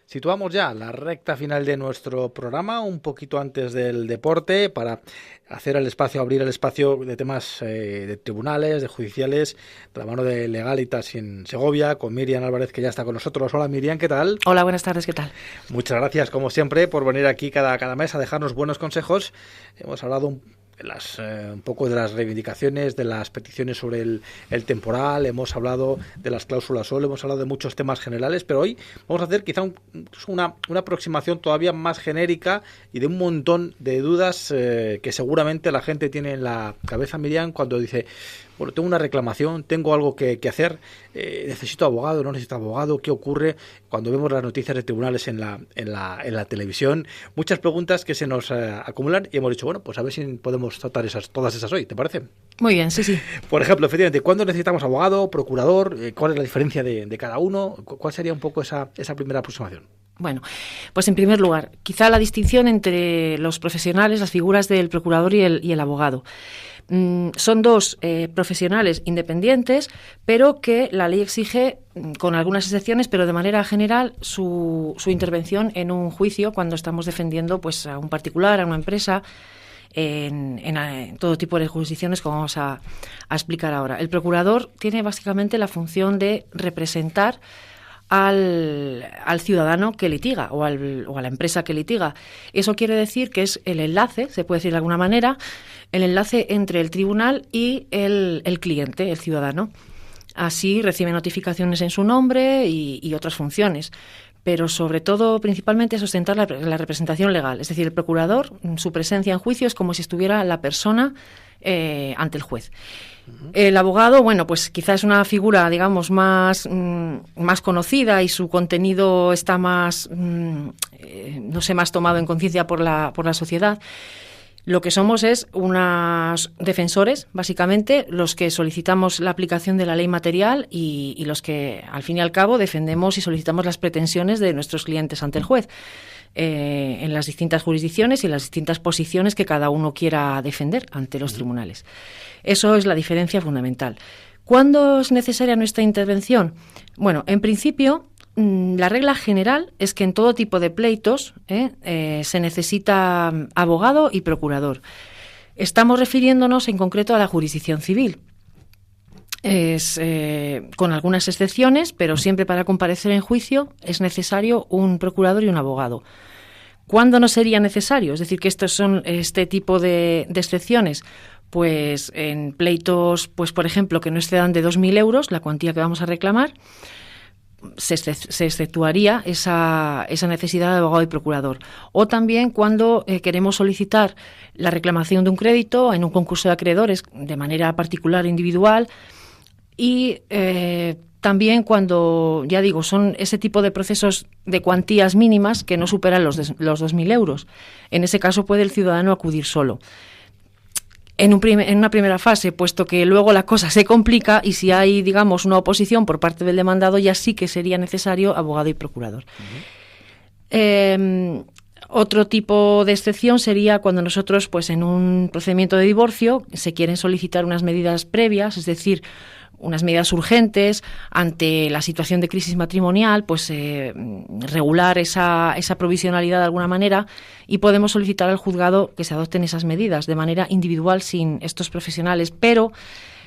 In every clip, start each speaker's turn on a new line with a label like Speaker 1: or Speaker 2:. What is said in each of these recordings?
Speaker 1: Situamos ya la recta final de nuestro programa, un poquito antes del deporte, para abrir el espacio de temas de tribunales, de judiciales, de la mano de Legalitas en Segovia, con Miriam Álvarez, que ya está con nosotros. Hola Miriam, ¿qué tal?
Speaker 2: Hola, buenas tardes, ¿qué tal?
Speaker 1: Muchas gracias, como siempre, por venir aquí cada mes a dejarnos buenos consejos. Hemos hablado un poco de las reivindicaciones, de las peticiones sobre el temporal, hemos hablado de las cláusulas suelo, hemos hablado de muchos temas generales, pero hoy vamos a hacer quizá una aproximación todavía más genérica y de un montón de dudas que seguramente la gente tiene en la cabeza, Miriam, cuando dice: bueno, tengo una reclamación, tengo algo que hacer, necesito abogado, no necesito abogado, ¿qué ocurre? Cuando vemos las noticias de tribunales en la televisión, muchas preguntas que se nos acumulan y hemos dicho, bueno, pues a ver si podemos tratar todas esas hoy, ¿te parece?
Speaker 2: Muy bien, sí.
Speaker 1: Por ejemplo, efectivamente, ¿cuándo necesitamos abogado, procurador? ¿Cuál es la diferencia de cada uno? ¿Cuál sería un poco esa primera aproximación?
Speaker 2: Bueno, pues en primer lugar, quizá la distinción entre los profesionales, las figuras del procurador y el abogado. Son dos profesionales independientes, pero que la ley exige, con algunas excepciones, pero de manera general, su intervención en un juicio cuando estamos defendiendo pues a un particular, a una empresa, en todo tipo de jurisdicciones, como vamos a explicar ahora. El procurador tiene básicamente la función de representar al ciudadano que litiga o a la empresa que litiga. Eso quiere decir que es el enlace, se puede decir de alguna manera, el enlace entre el tribunal y el cliente, el ciudadano. Así recibe notificaciones en su nombre y otras funciones. Pero sobre todo, principalmente, sustentar la representación legal. Es decir, el procurador, su presencia en juicio es como si estuviera la persona ante el juez. El abogado, bueno, pues quizás es una figura, digamos, más conocida y su contenido está más, más tomado en conciencia por la sociedad. Lo que somos es unos defensores, básicamente, los que solicitamos la aplicación de la ley material y los que, al fin y al cabo, defendemos y solicitamos las pretensiones de nuestros clientes ante el juez en las distintas jurisdicciones y en las distintas posiciones que cada uno quiera defender ante los tribunales. Eso es la diferencia fundamental. ¿Cuándo es necesaria nuestra intervención? Bueno, en principio, la regla general es que en todo tipo de pleitos se necesita abogado y procurador. Estamos refiriéndonos en concreto a la jurisdicción civil. Es con algunas excepciones, pero siempre para comparecer en juicio es necesario un procurador y un abogado. ¿Cuándo no sería necesario? Es decir, que estos son este tipo de excepciones. Pues en pleitos, pues por ejemplo, que no excedan de 2.000 euros, la cuantía que vamos a reclamar, se exceptuaría esa necesidad de abogado y procurador. O también cuando queremos solicitar la reclamación de un crédito en un concurso de acreedores de manera particular e individual, y también cuando, ya digo, son ese tipo de procesos de cuantías mínimas que no superan los 2.000 euros. En ese caso puede el ciudadano acudir solo. En una primera fase, puesto que luego la cosa se complica y si hay, digamos, una oposición por parte del demandado, ya sí que sería necesario abogado y procurador. Otro tipo de excepción sería cuando nosotros, pues en un procedimiento de divorcio, se quieren solicitar unas medidas previas, es decir, unas medidas urgentes ante la situación de crisis matrimonial, pues regular esa provisionalidad de alguna manera, y podemos solicitar al juzgado que se adopten esas medidas de manera individual sin estos profesionales, pero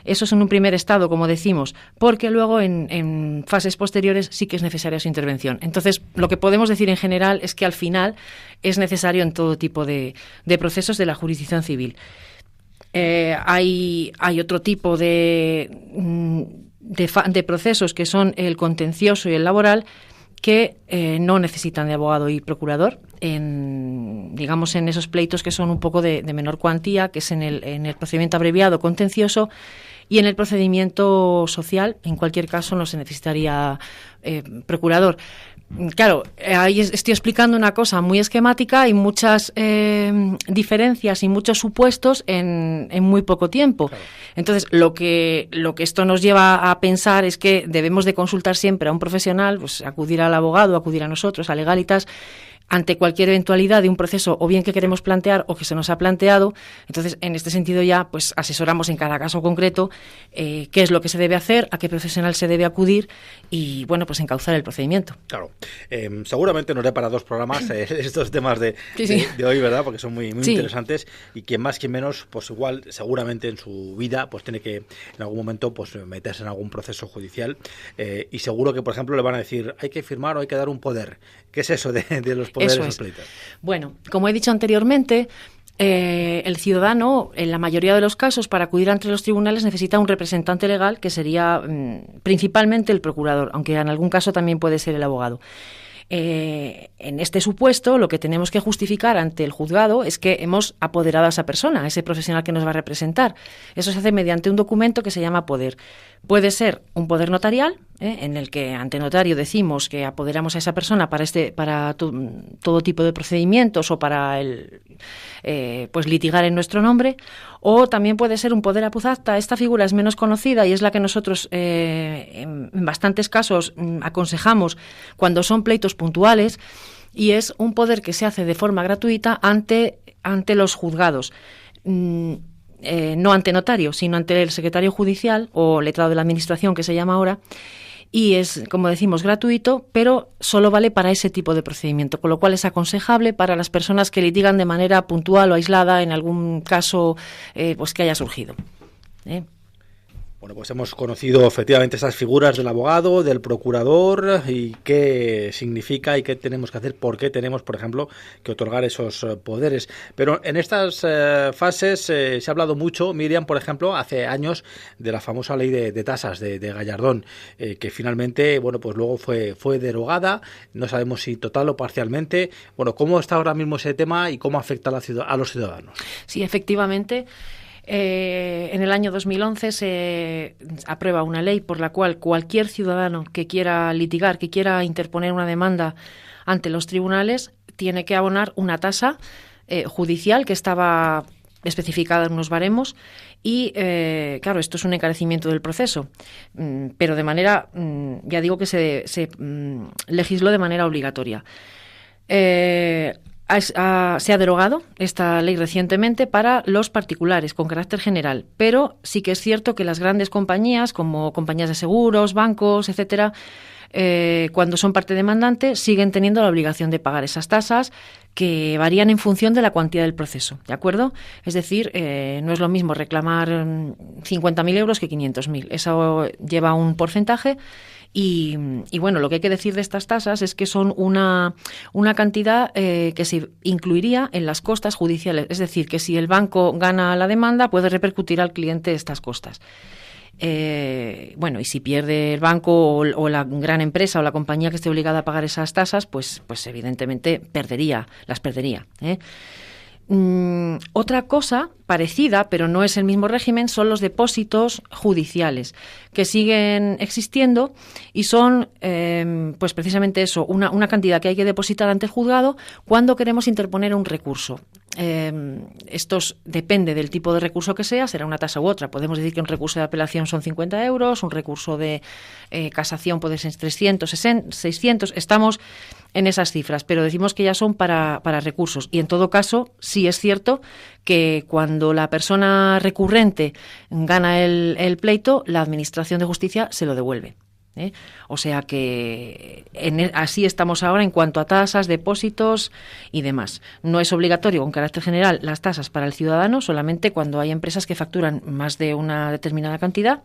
Speaker 2: eso es en un primer estado, como decimos, porque luego en fases posteriores sí que es necesaria su intervención. Entonces, lo que podemos decir en general es que al final es necesario en todo tipo de procesos de la jurisdicción civil. Hay otro tipo de procesos que son el contencioso y el laboral que no necesitan de abogado y procurador, en esos pleitos que son un poco de menor cuantía, que es en el procedimiento abreviado contencioso, y en el procedimiento social, en cualquier caso, no se necesitaría procurador. Claro, ahí estoy explicando una cosa muy esquemática y muchas diferencias y muchos supuestos en muy poco tiempo. Claro. Entonces, lo que esto nos lleva a pensar es que debemos de consultar siempre a un profesional, pues acudir al abogado, acudir a nosotros, a Legalitas, ante cualquier eventualidad de un proceso o bien que queremos plantear o que se nos ha planteado. Entonces, en este sentido ya pues asesoramos en cada caso concreto qué es lo que se debe hacer, a qué profesional se debe acudir y, bueno, pues encauzar el procedimiento.
Speaker 1: Claro. Seguramente nos dé para 2 programas estos temas de hoy, ¿verdad? Porque son muy interesantes, y quien más, quien menos, pues igual, seguramente en su vida, pues tiene que en algún momento pues meterse en algún proceso judicial, y seguro que, por ejemplo, le van a decir, hay que firmar o hay que dar un poder. ¿Qué es eso de los poderes en los pleitos?
Speaker 2: Bueno, como he dicho anteriormente, el ciudadano, en la mayoría de los casos, para acudir ante los tribunales necesita un representante legal, que sería principalmente el procurador, aunque en algún caso también puede ser el abogado. En este supuesto, lo que tenemos que justificar ante el juzgado es que hemos apoderado a esa persona, a ese profesional que nos va a representar. Eso se hace mediante un documento que se llama poder. Puede ser un poder notarial, en el que ante notario decimos que apoderamos a esa persona para todo tipo de procedimientos o para pues litigar en nuestro nombre, o también puede ser un poder apud acta. Esta figura es menos conocida y es la que nosotros en bastantes casos aconsejamos cuando son pleitos puntuales, y es un poder que se hace de forma gratuita ante los juzgados. No ante notario, sino ante el secretario judicial o letrado de la Administración, que se llama ahora, y es, como decimos, gratuito, pero solo vale para ese tipo de procedimiento, con lo cual es aconsejable para las personas que litigan de manera puntual o aislada en algún caso pues que haya surgido.
Speaker 1: Bueno, pues hemos conocido efectivamente esas figuras del abogado, del procurador, y qué significa y qué tenemos que hacer, por qué tenemos, por ejemplo, que otorgar esos poderes. Pero en estas fases se ha hablado mucho, Miriam, por ejemplo, hace años, de la famosa ley de tasas de Gallardón, que finalmente, bueno, pues luego fue derogada, no sabemos si total o parcialmente. Bueno, ¿cómo está ahora mismo ese tema y cómo afecta a los ciudadanos?
Speaker 2: Sí, efectivamente. En el año 2011 se aprueba una ley por la cual cualquier ciudadano que quiera litigar, que quiera interponer una demanda ante los tribunales, tiene que abonar una tasa judicial que estaba especificada en unos baremos, y claro, esto es un encarecimiento del proceso, pero de manera, ya digo que se legisló de manera obligatoria. Se ha derogado esta ley recientemente para los particulares con carácter general, pero sí que es cierto que las grandes compañías, como compañías de seguros, bancos, etcétera, cuando son parte demandante, siguen teniendo la obligación de pagar esas tasas, que varían en función de la cuantía del proceso, ¿de acuerdo? Es decir, no es lo mismo reclamar 50.000 euros que 500.000. Eso lleva un porcentaje. Y bueno, lo que hay que decir de estas tasas es que son una cantidad que se incluiría en las costas judiciales. Es decir, que si el banco gana la demanda, puede repercutir al cliente estas costas. Bueno, y si pierde el banco o la gran empresa o la compañía que esté obligada a pagar esas tasas, pues evidentemente las perdería. Otra cosa parecida, pero no es el mismo régimen, son los depósitos judiciales, que siguen existiendo y son pues precisamente eso, una cantidad que hay que depositar ante el juzgado cuando queremos interponer un recurso. Estos depende del tipo de recurso que sea, será una tasa u otra. Podemos decir que un recurso de apelación son 50 euros, un recurso de casación puede ser 300, 600, estamos en esas cifras, pero decimos que ya son para recursos. Y en todo caso, sí es cierto que cuando la persona recurrente gana el pleito, la Administración de Justicia se lo devuelve. O sea que así estamos ahora en cuanto a tasas, depósitos y demás. No es obligatorio con carácter general las tasas para el ciudadano, solamente cuando hay empresas que facturan más de una determinada cantidad.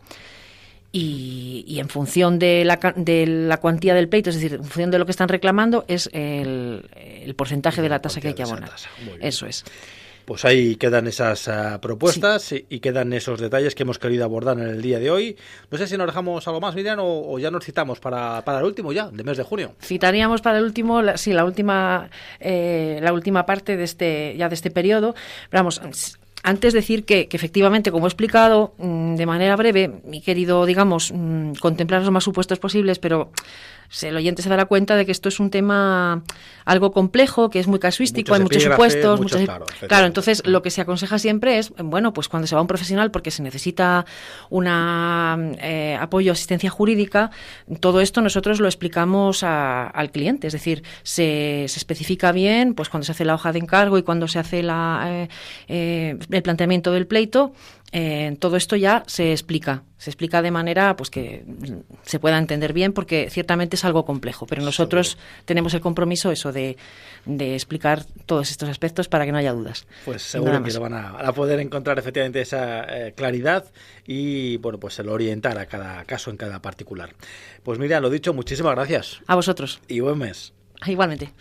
Speaker 2: Y en función de la cuantía del pleito, es decir, en función de lo que están reclamando, es el porcentaje de la tasa que hay que abonar. Eso es.
Speaker 1: Pues ahí quedan esas propuestas, sí, y quedan esos detalles que hemos querido abordar en el día de hoy. No sé si nos dejamos algo más, Miriam, o ya nos citamos para el último ya, del mes de junio.
Speaker 2: Citaríamos para el último, la última parte de este periodo. Pero vamos, antes decir que efectivamente, como he explicado de manera breve, he querido, digamos, contemplar los más supuestos posibles, pero el oyente se dará cuenta de que esto es un tema algo complejo, que es muy casuístico, hay muchos supuestos. Claro, entonces lo que se aconseja siempre es, bueno, pues cuando se va a un profesional porque se necesita una apoyo, asistencia jurídica, todo esto nosotros lo explicamos al cliente, es decir, se especifica bien, pues cuando se hace la hoja de encargo y cuando se hace el planteamiento del pleito, todo esto ya se explica de manera pues que se pueda entender bien, porque ciertamente es algo complejo, pero nosotros tenemos el compromiso de explicar todos estos aspectos para que no haya dudas.
Speaker 1: Pues seguro que lo van a poder encontrar efectivamente esa claridad y bueno, pues el orientar a cada caso en cada particular. Pues Miriam, lo dicho, muchísimas gracias.
Speaker 2: A vosotros.
Speaker 1: Y buen mes.
Speaker 2: Igualmente.